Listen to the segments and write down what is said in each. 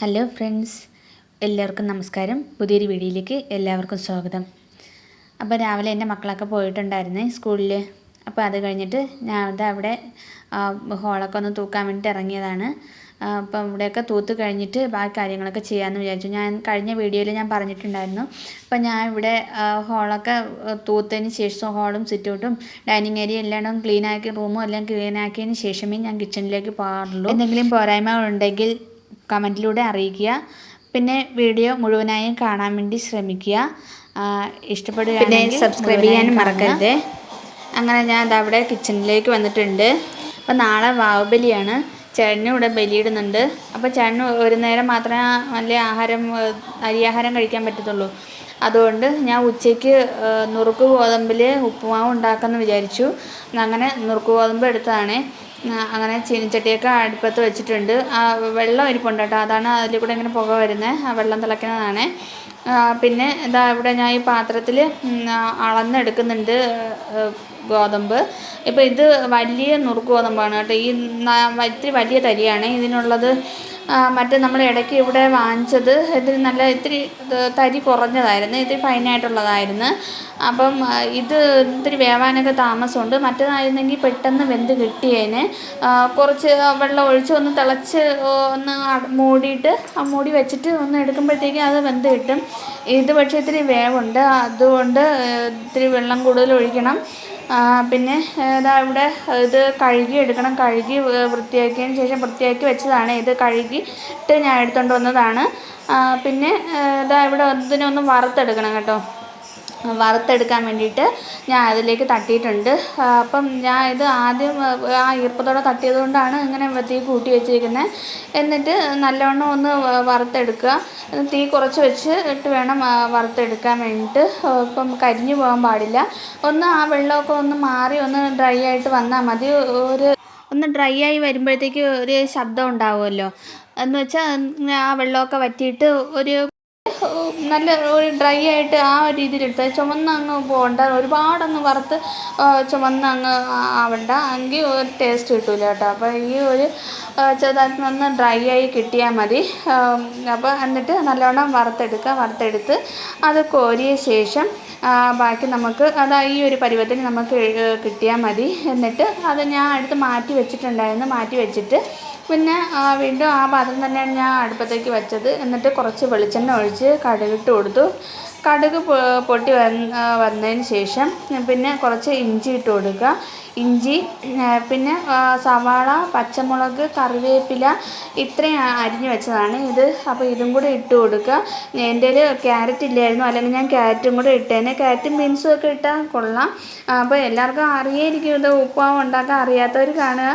Hello friends, എല്ലാവർക്കും നമസ്കാരം. പുതിയൊരു വീഡിയോയിലേക്ക് എല്ലാവർക്കും സ്വാഗതം. അപ്പോൾ രാവിലെ എൻ്റെ മക്കളൊക്കെ പോയിട്ടുണ്ടായിരുന്നേ സ്കൂളിൽ. അപ്പോൾ അത് കഴിഞ്ഞിട്ട് ഞാൻ അവിടെ ഹോളൊക്കെ ഒന്ന് തൂക്കാൻ വേണ്ടിയിട്ട് ഇറങ്ങിയതാണ്. അപ്പം ഇവിടെയൊക്കെ തൂത്ത് കഴിഞ്ഞിട്ട് ബാക്കി കാര്യങ്ങളൊക്കെ ചെയ്യാമെന്ന് വിചാരിച്ചു. ഞാൻ കഴിഞ്ഞ വീഡിയോയിൽ ഞാൻ പറഞ്ഞിട്ടുണ്ടായിരുന്നു. അപ്പം ഞാൻ ഇവിടെ ഹോളൊക്കെ തൂത്തതിന് ശേഷം ഹോളും സിറ്റൗട്ടും ഡൈനിങ് ഏരിയ എല്ലാം ക്ലീനാക്കി റൂമും എല്ലാം ക്ലീനാക്കിയതിന് ശേഷമേ ഞാൻ കിച്ചണിലേക്ക് പോകാറുള്ളൂ. എന്തെങ്കിലും പോരായ്മകളുണ്ടെങ്കിൽ കമൻറ്റിലൂടെ അറിയിക്കുക. പിന്നെ വീഡിയോ മുഴുവനായും കാണാൻ വേണ്ടി ശ്രമിക്കുക. ഇഷ്ടപ്പെടുകയാണെങ്കിൽ സബ്സ്ക്രൈബ് ചെയ്യാനും മറക്കരുത്. അങ്ങനെ ഞാൻ അവിടെ കിച്ചണിലേക്ക് വന്നിട്ടുണ്ട്. അപ്പം നാളെ വാവുബലിയാണ്. ചേട്ടനും ഇവിടെ ബലിയിടുന്നുണ്ട്. അപ്പോൾ ചേട്ടന് ഒരു നേരം മാത്രമേ നല്ല അരിയാഹാരം കഴിക്കാൻ പറ്റത്തുള്ളൂ. അതുകൊണ്ട് ഞാൻ ഉച്ചയ്ക്ക് നുറുക്ക് ഗോതമ്പിൽ ഉപ്പുമാവ് ഉണ്ടാക്കാമെന്ന് വിചാരിച്ചു. അങ്ങനെ നുറുക്ക് ഗോതമ്പ് എടുത്തതാണ്. അങ്ങനെ ചീനിച്ചട്ടിയൊക്കെ അടുപ്പത്ത് വെച്ചിട്ടുണ്ട്. വെള്ളം ഇരിപ്പുണ്ട് കേട്ടോ, അതാണ് അതിൽ കൂടെ ഇങ്ങനെ പുക വരുന്നത്. ആ വെള്ളം തിളയ്ക്കുന്നതാണ്. പിന്നെ ഇതാ ഇവിടെ ഞാൻ ഈ പാത്രത്തിൽ അളന്നെടുക്കുന്നുണ്ട് ഗോതമ്പ്. ഇപ്പോൾ ഇത് വലിയ നുറുക്ക് ഗോതമ്പാണ് കേട്ടോ. ഇത്തിരി വലിയ തരിയാണ് ഇതിനുള്ളത്. മറ്റേ നമ്മൾ ഇടയ്ക്ക് ഇവിടെ വാങ്ങിച്ചത് ഇതിന് നല്ല ഇത്തിരി തരി കുറഞ്ഞതായിരുന്നു, ഇത്തിരി ഫൈനായിട്ടുള്ളതായിരുന്നു. അപ്പം ഇത് ഇത്തിരി വേവാനൊക്കെ താമസമുണ്ട്. മറ്റേതായിരുന്നെങ്കിൽ പെട്ടെന്ന് വെന്ത് കിട്ടിയേനെ. കുറച്ച് വെള്ളം ഒഴിച്ച് ഒന്ന് തിളച്ച് ഒന്ന് മൂടിയിട്ട് മൂടി വെച്ചിട്ട് ഒന്ന് എടുക്കുമ്പോഴത്തേക്കും അത് വെന്ത് കിട്ടും. ഇത് പക്ഷേ ഇത്തിരി വേവുണ്ട്, അതുകൊണ്ട് ഇത്തിരി വെള്ളം കൂടുതൽ ഒഴിക്കണം. പിന്നെ ഇതാ ഇവിടെ ഇത് കഴുകി എടുക്കണം. കഴുകി വൃത്തിയാക്കിയതിന് ശേഷം വൃത്തിയാക്കി വെച്ചതാണ്. ഇത് കഴുകിയിട്ട് ഞാൻ എടുത്തുകൊണ്ട് വന്നതാണ്. പിന്നെ ഇതാ ഇവിടെ ഇതിനൊന്ന് വറുത്തെടുക്കണം കേട്ടോ. വറുത്തെടുക്കാൻ വേണ്ടിയിട്ട് ഞാൻ അതിലേക്ക് തട്ടിയിട്ടുണ്ട്. അപ്പം ഞാൻ ഇത് ആദ്യം ആ ഈർപ്പത്തോടെ തട്ടിയത് കൊണ്ടാണ് ഇങ്ങനെ തീ കൂട്ടി വെച്ചിരിക്കുന്നത്. എന്നിട്ട് നല്ലവണ്ണം ഒന്ന് വറുത്തെടുക്കുക. തീ കുറച്ച് വെച്ചിട്ട് വേണം വറുത്തെടുക്കാൻ വേണ്ടിയിട്ട്. ഇപ്പം കരിഞ്ഞു പോകാൻ പാടില്ല. ഒന്ന് ആ വെള്ളമൊക്കെ ഒന്ന് മാറി ഒന്ന് ഡ്രൈ ആയിട്ട് വന്നാൽ മതി. ഒന്ന് ഡ്രൈ ആയി വരുമ്പോഴത്തേക്ക് ഒരു ശബ്ദം ഉണ്ടാവുമല്ലോ, എന്ന് വെച്ചാൽ ആ വെള്ളമൊക്കെ വറ്റിയിട്ട് നല്ല ഒരു ഡ്രൈ ആയിട്ട് ആ ഒരു രീതിയിലെടുത്താൽ ചുമന്നങ്ങ് പോകണ്ട. ഒരുപാടങ്ങ് വറുത്ത് ചുമന്നങ്ങ് ആവണ്ട, എങ്കിൽ ഒരു ടേസ്റ്റ് കിട്ടില്ല കേട്ടോ. അപ്പോൾ ഈ ഒരു ചെറുതായിട്ടൊന്ന് ഡ്രൈ ആയി കിട്ടിയാൽ മതി. അപ്പോൾ എന്നിട്ട് നല്ലവണ്ണം വറുത്തെടുത്ത് അത് കോരിയ ശേഷം ബാക്കി നമുക്ക് ഈ ഒരു പരുവത്തിന് നമുക്ക് കിട്ടിയാൽ മതി. എന്നിട്ട് അത് ഞാൻ എടുത്ത് മാറ്റി വെച്ചിട്ട് പിന്നെ വീണ്ടും ആ പാത്രം തന്നെയാണ് ഞാൻ അടുപ്പത്തേക്ക് വെച്ചത്. എന്നിട്ട് കുറച്ച് വെളിച്ചെണ്ണ ഒഴിച്ച് കടുകിട്ട് കൊടുത്തു. കടുക് പൊട്ടി വന്നതിന് ശേഷം പിന്നെ കുറച്ച് ഇഞ്ചി ഇട്ട് കൊടുക്കുക. ഇഞ്ചി, പിന്നെ സവാള, പച്ചമുളക്, കറിവേപ്പില ഇത്രയും അരിഞ്ഞ് വെച്ചതാണ് ഇത്. അപ്പോൾ ഇതും കൂടെ ഇട്ട് കൊടുക്കുക. എൻ്റെ കയ്യിൽ ക്യാരറ്റ് ഇല്ലായിരുന്നു, അല്ലെങ്കിൽ ഞാൻ ക്യാരറ്റും കൂടെ ഇട്ടേനെ. ക്യാരറ്റും ബീൻസും ഒക്കെ ഇട്ടാൽ കൊള്ളാം. അപ്പോൾ എല്ലാവർക്കും അറിയായിരിക്കും ഇത് ഉപ്പുമാവ് ഉണ്ടാക്കാൻ അറിയാത്തവർ കാണുക.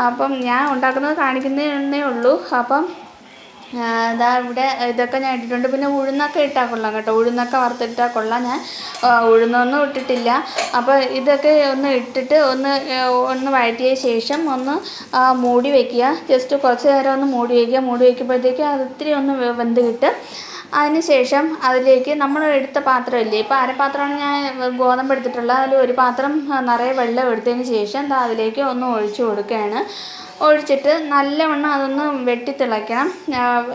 അപ്പം ഞാൻ ഉണ്ടാക്കുന്നത് കാണിക്കുന്നതേ ഉള്ളൂ. അപ്പം ഇതാ ഇവിടെ ഇതൊക്കെ ഞാൻ ഇട്ടിട്ടുണ്ട്. പിന്നെ ഉഴുന്നൊക്കെ ഇട്ടാൽ കൊള്ളാം കേട്ടോ. ഉഴുന്നൊക്കെ വറുത്തിട്ടാൽ കൊള്ളാം. ഞാൻ ഉഴുന്നൊന്നും ഇട്ടിട്ടില്ല. അപ്പോൾ ഇതൊക്കെ ഒന്ന് ഇട്ടിട്ട് ഒന്ന് വഴറ്റിയ ശേഷം ഒന്ന് മൂടി വയ്ക്കുക. ജസ്റ്റ് കുറച്ച് നേരം ഒന്ന് മൂടി വയ്ക്കുക. മൂടി വയ്ക്കുമ്പോഴത്തേക്ക് അത് ഇത്തിരി ഒന്ന് വെന്ത് കിട്ടും. അതിന് ശേഷം അതിലേക്ക് നമ്മൾ എടുത്ത പാത്രമില്ലേ, ഇപ്പോൾ അരപ്പാത്രമാണ് ഞാൻ ഗോതമ്പ് എടുത്തിട്ടുള്ളത്. അതിൽ ഒരു പാത്രം നിറയെ വെള്ളം എടുത്തതിന് ശേഷം അതിലേക്ക് ഒന്ന് ഒഴിച്ചു കൊടുക്കുകയാണ്. ഒഴിച്ചിട്ട് നല്ലവണ്ണം അതൊന്ന് വെട്ടിത്തിളയ്ക്കണം.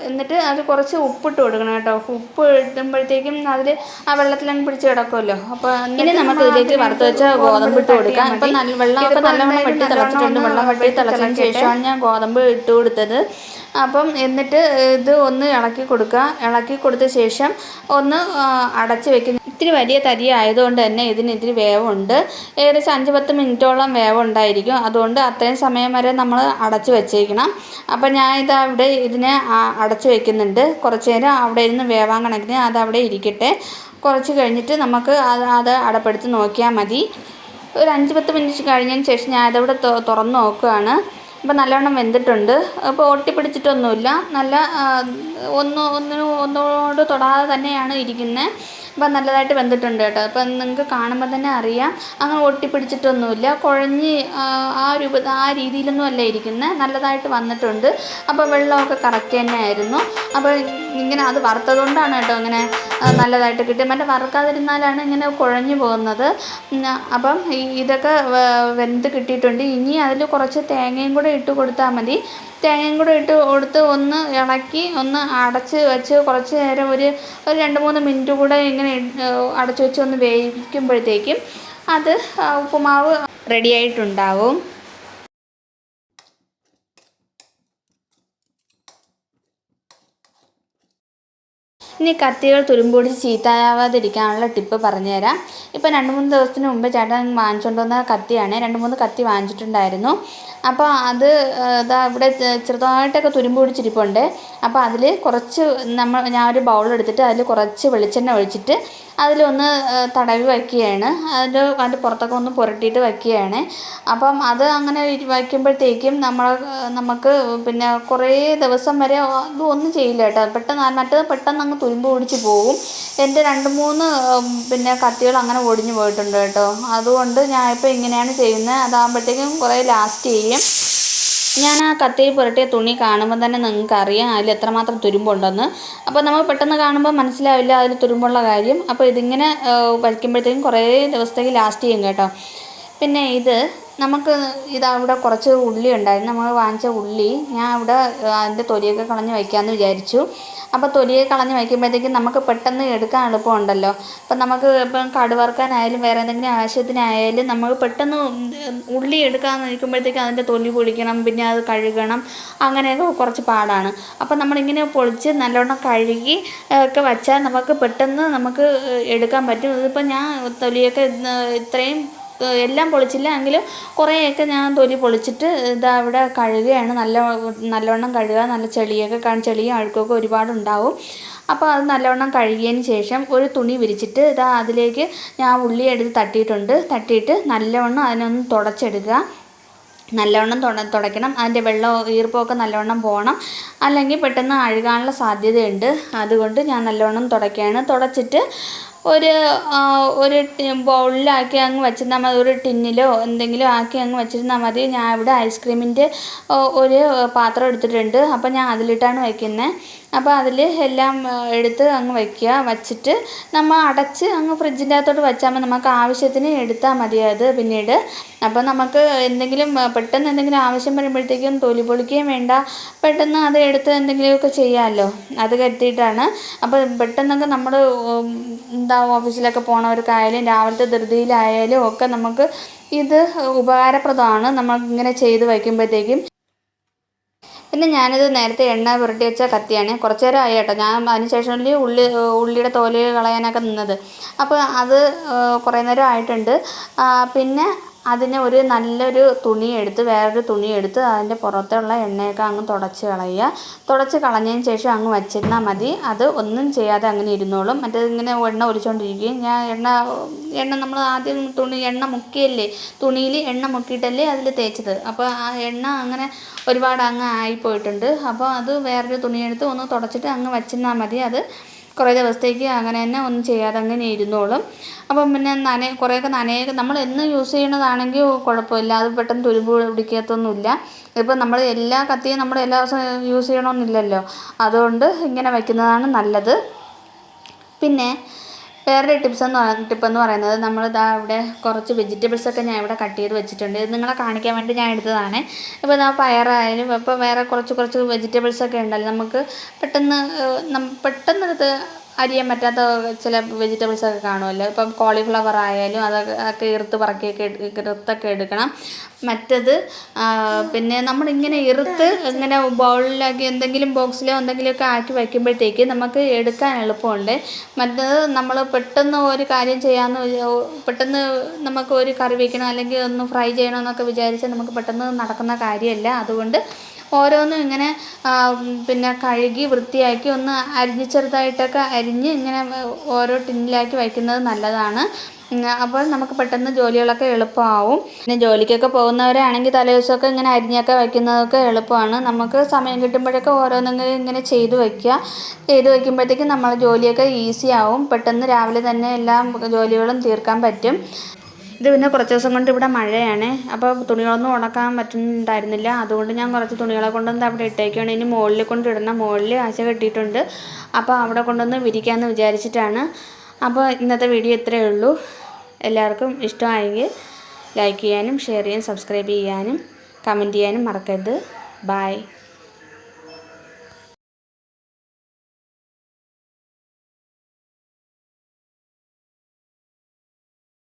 എന്നിട്ട് അത് കുറച്ച് ഉപ്പിട്ട് കൊടുക്കണം കേട്ടോ. ഉപ്പ് ഇടുമ്പോഴത്തേക്കും അതിൽ ആ വെള്ളത്തിലങ്ങ് പിടിച്ച് കിടക്കുമല്ലോ. അപ്പോൾ ഇനി നമുക്ക് ഇതിലേക്ക് വറുത്ത് വെച്ച ഗോതമ്പ് ഇട്ട് കൊടുക്കാം. ഇപ്പം വെള്ളമൊക്കെ നല്ലവണ്ണം വെട്ടി തിളച്ചിട്ടുണ്ട്. വെള്ളം വെട്ടി തിളച്ചതിന് ശേഷമാണ് ഞാൻ ഗോതമ്പ് ഇട്ട് കൊടുത്തത്. അപ്പം എന്നിട്ട് ഇത് ഒന്ന് ഇളക്കി കൊടുത്ത ശേഷം ഒന്ന് അടച്ച് വെക്കുന്ന. ഇത്തിരി വലിയ തരി ആയതുകൊണ്ട് തന്നെ ഇതിന് ഇത്തിരി വേവുണ്ട്. ഏകദേശം 5-10 മിനിറ്റോളം വേവുണ്ടായിരിക്കും. അതുകൊണ്ട് അത്രയും സമയം വരെ നമ്മൾ അടച്ച് വെച്ചേക്കണം. അപ്പം ഞാൻ അവിടെ ഇതിനെ അടച്ച് വെക്കുന്നുണ്ട്. കുറച്ച് നേരം അവിടെ ഇരുന്ന് വേവാൻ കണക്കിന് അതവിടെ ഇരിക്കട്ടെ. കുറച്ച് കഴിഞ്ഞിട്ട് നമുക്ക് അത് അടപ്പെടുത്ത് നോക്കിയാൽ മതി. ഒരു 5-10 മിനിറ്റ് കഴിഞ്ഞതിന് ശേഷം ഞാൻ അതവിടെ തുറന്ന് നോക്കുകയാണ്. അപ്പോൾ നല്ലവണ്ണം വെന്തിട്ടുണ്ട്. അപ്പോൾ ഒട്ടിപ്പിടിച്ചിട്ടൊന്നുമില്ല. നല്ല ഒന്നോട് തൊടാതെ തന്നെയാണ് ഇരിക്കുന്നത്. അപ്പോൾ നല്ലതായിട്ട് വെന്തിട്ടുണ്ട് കേട്ടോ. അപ്പം നിങ്ങൾക്ക് കാണുമ്പോൾ തന്നെ അറിയാം, അങ്ങനെ ഒട്ടിപ്പിടിച്ചിട്ടൊന്നുമില്ല. കുഴഞ്ഞ് ആ രീതിയിലൊന്നും അല്ല ഇരിക്കുന്നത്. നല്ലതായിട്ട് വന്നിട്ടുണ്ട്. അപ്പോൾ വെള്ളമൊക്കെ കറക്റ്റ് തന്നെ ആയിരുന്നു. അപ്പോൾ ഇങ്ങനെ അത് വറുത്തതുകൊണ്ടാണ് കേട്ടോ ഇങ്ങനെ നല്ലതായിട്ട് കിട്ടും. മറ്റേ വറുക്കാതിരുന്നാലാണ് ഇങ്ങനെ കുഴഞ്ഞു പോകുന്നത്. അപ്പം ഇതൊക്കെ വെന്ത് കിട്ടിയിട്ടുണ്ട്. ഇനി അതിൽ കുറച്ച് തേങ്ങയും കൂടെ ഇട്ട് കൊടുത്താൽ മതി. തേങ്ങയും കൂടെ ഇട്ട് കൊടുത്ത് ഒന്ന് ഇളക്കി ഒന്ന് അടച്ച് വെച്ച് കുറച്ച് നേരം ഒരു 2-3 മിനിറ്റ് കൂടെ ഇങ്ങനെ അടച്ച് വെച്ച് ഒന്ന് വേവിക്കുമ്പോഴത്തേക്കും അത് ഉപ്പുമാവ് റെഡിയായിട്ടുണ്ടാവും. ഇനി കത്തികൾ തുരുമ്പ് പിടിച്ച് ചീത്തയാവാതിരിക്കാനുള്ള ടിപ്പ് പറഞ്ഞുതരാം. ഇപ്പം 2-3 ദിവസത്തിന് മുമ്പ് ചേട്ടൻ വാങ്ങിച്ചുകൊണ്ട് വന്ന കത്തിയാണ്. 2-3 കത്തി വാങ്ങിച്ചിട്ടുണ്ടായിരുന്നു. അപ്പോൾ അത് ഇവിടെ ചെറുതായിട്ടൊക്കെ തുരുമ്പ് പിടിച്ചിരിപ്പുണ്ട്. അപ്പോൾ അതിൽ കുറച്ച് ഞാനൊരു ബൗളെടുത്തിട്ട് അതിൽ കുറച്ച് വെളിച്ചെണ്ണ ഒഴിച്ചിട്ട് അതിലൊന്ന് തടവി വയ്ക്കുകയാണ്. അതിൻ്റെ പുറത്തൊക്കെ ഒന്ന് പുരട്ടിയിട്ട് വയ്ക്കുകയാണ്. അപ്പം അത് അങ്ങനെ വയ്ക്കുമ്പോഴത്തേക്കും നമുക്ക് പിന്നെ കുറേ ദിവസം വരെ ഒന്നും ചെയ്യില്ല കേട്ടോ. മറ്റേത് പെട്ടെന്ന് അങ്ങ് തുരുമ്പ് പിടിച്ച് പോകും. എൻ്റെ 2-3 പിന്നെ കത്തികൾ അങ്ങനെ ഒടിഞ്ഞു പോയിട്ടുണ്ട് കേട്ടോ. അതുകൊണ്ട് ഞാൻ ഇപ്പോൾ ഇങ്ങനെയാണ് ചെയ്യുന്നത്. അതാകുമ്പോഴത്തേക്കും കുറേ ലാസ്റ്റ് ചെയ്യും. ഞാൻ ആ കത്തിയിൽ പുരട്ടിയ തുണി കാണുമ്പോൾ തന്നെ നിങ്ങൾക്ക് അറിയാം അതിൽ എത്രമാത്രം തുരുമ്പുണ്ടെന്ന്. അപ്പോൾ നമ്മൾ പെട്ടെന്ന് കാണുമ്പോൾ മനസ്സിലാവില്ല അതിൽ തുരുമ്പുള്ള കാര്യം. അപ്പോൾ ഇതിങ്ങനെ വയ്ക്കുമ്പോഴത്തേക്കും കുറേ ദിവസത്തേക്ക് ലാസ്റ്റ് ചെയ്യും കേട്ടോ. പിന്നെ ഇവിടെ കുറച്ച് ഉള്ളി ഉണ്ടായിരുന്നു. നമ്മൾ വാങ്ങിച്ച ഉള്ളി ഞാൻ ഇവിടെ അതിൻ്റെ തൊലിയൊക്കെ കളഞ്ഞ് വയ്ക്കാമെന്ന് വിചാരിച്ചു. അപ്പോൾ തൊലിയൊക്കെ കളഞ്ഞ് വയ്ക്കുമ്പോഴത്തേക്കും നമുക്ക് പെട്ടെന്ന് എടുക്കാൻ എളുപ്പമുണ്ടല്ലോ. അപ്പം നമുക്ക് ഇപ്പം കടുക് വറുക്കാനായാലും വേറെ എന്തെങ്കിലും ആവശ്യത്തിനായാലും നമ്മൾ പെട്ടെന്ന് ഉള്ളി എടുക്കാൻ നിൽക്കുമ്പോഴത്തേക്കും അതിൻ്റെ തൊലി പൊളിക്കണം, പിന്നെ അത് കഴുകണം, അങ്ങനെയൊക്കെ കുറച്ച് പാടാണ്. അപ്പം നമ്മളിങ്ങനെ പൊളിച്ച് നല്ലോണം കഴുകി ഒക്കെ വച്ചാൽ നമുക്ക് പെട്ടെന്ന് എടുക്കാൻ പറ്റും. ഇതിപ്പോൾ ഞാൻ തൊലിയൊക്കെ ഇത്രയും എല്ലാം പൊളിച്ചില്ല എങ്കിലും കുറേയൊക്കെ ഞാൻ തൊലി പൊളിച്ചിട്ട് ഇവിടെ കഴുകുകയാണ്. നല്ലവണ്ണം കഴുകുക. നല്ല ചെളിയും അഴുക്കൊക്കെ ഒരുപാടുണ്ടാവും. അപ്പോൾ അത് നല്ലവണ്ണം കഴുകിയതിന് ശേഷം ഒരു തുണി വിരിച്ചിട്ട് അതിലേക്ക് ഞാൻ ഉള്ളി എടുത്ത് തട്ടിയിട്ട് നല്ലവണ്ണം അതിനൊന്ന് തുടച്ചെടുക്കുക. നല്ലവണ്ണം തുടയ്ക്കണം. അതിൻ്റെ ഈർപ്പമൊക്കെ നല്ലവണ്ണം പോകണം, അല്ലെങ്കിൽ പെട്ടെന്ന് അഴുകാനുള്ള സാധ്യതയുണ്ട്. അതുകൊണ്ട് ഞാൻ നല്ലവണ്ണം തുടയ്ക്കുകയാണ്. തുടച്ചിട്ട് ഒരു ബൗളിലാക്കി അങ്ങ് വെച്ചിരുന്നാൽ മതി. ഒരു ടിന്നിലോ എന്തെങ്കിലും ആക്കി അങ്ങ് വെച്ചിരുന്നാൽ മതി. ഞാൻ ഇവിടെ ഐസ്ക്രീമിൻ്റെ ഒരു പാത്രം എടുത്തിട്ടുണ്ട്. അപ്പോൾ ഞാൻ അതിലിട്ടാണ് വയ്ക്കുന്നത്. അപ്പോൾ അതിൽ എല്ലാം എടുത്ത് അങ്ങ് വച്ചിട്ട് നമ്മൾ അടച്ച് അങ്ങ് ഫ്രിഡ്ജിൻ്റെ അകത്തോട്ട് വെച്ചാൽ മതി. നമുക്ക് ആവശ്യത്തിന് എടുത്താൽ മതി അത് പിന്നീട്. അപ്പോൾ നമുക്ക് പെട്ടെന്ന് എന്തെങ്കിലും ആവശ്യം വരുമ്പോഴത്തേക്കും തൊലി പൊളിക്കുകയും വേണ്ട, പെട്ടെന്ന് അത് എടുത്ത് എന്തെങ്കിലുമൊക്കെ ചെയ്യാമല്ലോ, അത് കരുതിയിട്ടാണ്. അപ്പോൾ പെട്ടെന്നൊക്കെ നമ്മൾ ഓഫീസിലൊക്കെ പോണവർക്കായാലും രാവിലത്തെ ധൃതിയിലായാലും ഒക്കെ നമുക്ക് ഇത് ഉപകാരപ്രദമാണ് നമ്മളിങ്ങനെ ചെയ്ത് വയ്ക്കുമ്പോഴത്തേക്കും. പിന്നെ ഞാനിത് നേരത്തെ എണ്ണ പുരട്ടി വെച്ച കത്തിയാണ്. കുറച്ച് നേരം ആയി കേട്ടോ. ഞാൻ അതിന് ശേഷം ഉള്ളിയുടെ തോല് കളയാനൊക്കെ നിന്നത്. അപ്പോൾ അത് കുറേ നേരം ആയിട്ടുണ്ട്. പിന്നെ അതിനെ നല്ലൊരു വേറൊരു തുണി എടുത്ത് അതിൻ്റെ പുറത്തുള്ള എണ്ണയൊക്കെ അങ്ങ് തുടച്ച് കളഞ്ഞതിന് ശേഷം അങ്ങ് വച്ചിരുന്നാൽ മതി. അത് ഒന്നും ചെയ്യാതെ അങ്ങനെ ഇരുന്നോളും. മറ്റേത് ഇങ്ങനെ എണ്ണ ഒലിച്ചുകൊണ്ടിരിക്കുകയും ഞാൻ എണ്ണ നമ്മൾ ആദ്യം എണ്ണ മുക്കിയല്ലേ, തുണിയിൽ എണ്ണ മുക്കിയിട്ടല്ലേ അതിൽ തേച്ചത്. അപ്പോൾ ആ എണ്ണ അങ്ങനെ ഒരുപാട് അങ്ങ് ആയിപ്പോയിട്ടുണ്ട്. അപ്പോൾ അത് വേറൊരു തുണിയെടുത്ത് ഒന്ന് തുടച്ചിട്ട് അങ്ങ് വച്ചിരുന്നാൽ മതി. അത് കുറേ ദിവസത്തേക്ക് അങ്ങനെ തന്നെ ഒന്നും ചെയ്യാതെ അങ്ങനെ ഇരുന്നോളും. അപ്പം പിന്നെ കുറേയൊക്കെ നമ്മൾ എന്നും യൂസ് ചെയ്യണതാണെങ്കിൽ കുഴപ്പമില്ല, അത് പെട്ടെന്ന് തുരുമ്പ് പിടിക്കത്തൊന്നുമില്ല. ഇപ്പം നമ്മൾ എല്ലാ കത്തിയും നമ്മൾ എല്ലാ ദിവസവും യൂസ് ചെയ്യണമെന്നില്ലല്ലോ. അതുകൊണ്ട് ഇങ്ങനെ വയ്ക്കുന്നതാണ് നല്ലത്. പിന്നെ വേറൊരു ടിപ്പെന്ന് പറയുന്നത് ഇവിടെ കുറച്ച് വെജിറ്റബിൾസൊക്കെ ഞാൻ ഇവിടെ കട്ട് ചെയ്ത് വെച്ചിട്ടുണ്ട്. ഇത് നിങ്ങളെ കാണിക്കാൻ വേണ്ടി ഞാൻ എടുത്തതാണ്. ഇപ്പോൾ പയറായാലും ഇപ്പോൾ വേറെ കുറച്ച് വെജിറ്റബിൾസൊക്കെ ഉണ്ടല്ലോ, നമുക്ക് പെട്ടെന്നെടുത്ത് അരിയാൻ പറ്റാത്ത ചില വെജിറ്റബിൾസൊക്കെ കാണുമല്ലോ. ഇപ്പം കോളിഫ്ലവർ ആയാലും അതൊക്കെ ഇറുത്തൊക്കെ എടുക്കണം. മറ്റത് പിന്നെ നമ്മളിങ്ങനെ ഇങ്ങനെ ബൗളിലാക്കി എന്തെങ്കിലും ബോക്സിലോ എന്തെങ്കിലുമൊക്കെ ആക്കി വയ്ക്കുമ്പോഴത്തേക്ക് നമുക്ക് എടുക്കാൻ എളുപ്പമുണ്ട്. മറ്റത് നമ്മൾ പെട്ടെന്ന് ഒരു കാര്യം പെട്ടെന്ന് നമുക്ക് ഒരു കറി വയ്ക്കണം അല്ലെങ്കിൽ ഒന്ന് ഫ്രൈ ചെയ്യണമെന്നൊക്കെ വിചാരിച്ചാൽ നമുക്ക് പെട്ടെന്ന് നടക്കുന്ന കാര്യമല്ല. അതുകൊണ്ട് ഓരോന്നും ഇങ്ങനെ പിന്നെ കഴുകി വൃത്തിയാക്കി ഒന്ന് ചെറുതായിട്ടൊക്കെ അരിഞ്ഞ് ഇങ്ങനെ ഓരോ ടിന്നിലാക്കി വയ്ക്കുന്നത് നല്ലതാണ്. അപ്പോൾ നമുക്ക് പെട്ടെന്ന് ജോലികളൊക്കെ എളുപ്പമാവും. പിന്നെ ജോലിക്കൊക്കെ പോകുന്നവരാണെങ്കിൽ തലേദിവസമൊക്കെ ഇങ്ങനെ അരിഞ്ഞൊക്കെ വയ്ക്കുന്നതൊക്കെ എളുപ്പമാണ്. നമുക്ക് സമയം കിട്ടുമ്പോഴൊക്കെ ഓരോന്നെങ്കിലും ഇങ്ങനെ ചെയ്ത് വയ്ക്കുമ്പോഴത്തേക്കും നമ്മളെ ജോലിയൊക്കെ ഈസി ആവും. പെട്ടെന്ന് രാവിലെ തന്നെ എല്ലാ ജോലികളും തീർക്കാൻ പറ്റും. ഇത് പിന്നെ കുറച്ച് ദിവസം കൊണ്ട് ഇവിടെ മഴയാണ്. അപ്പോൾ തുണികളൊന്നും ഉണക്കാൻ പറ്റുന്നുണ്ടായിരുന്നില്ല. അതുകൊണ്ട് ഞാൻ കുറച്ച് തുണികളെ കൊണ്ടുവന്ന് അവിടെ ഇട്ടേക്കാണ്. ഇനി മുകളിൽ കൊണ്ടിടണം. മുകളിൽ ആശ കെട്ടിയിട്ടുണ്ട്. അപ്പോൾ അവിടെ കൊണ്ടുവന്ന് വിരിക്കാമെന്ന് വിചാരിച്ചിട്ടാണ്. അപ്പോൾ ഇന്നത്തെ വീഡിയോ ഇത്രയേ ഉള്ളൂ. എല്ലാവർക്കും ഇഷ്ടമായെങ്കിൽ ലൈക്ക് ചെയ്യാനും ഷെയർ ചെയ്യാനും സബ്സ്ക്രൈബ് ചെയ്യാനും കമൻറ്റ് ചെയ്യാനും മറക്കരുത്. ബായ്.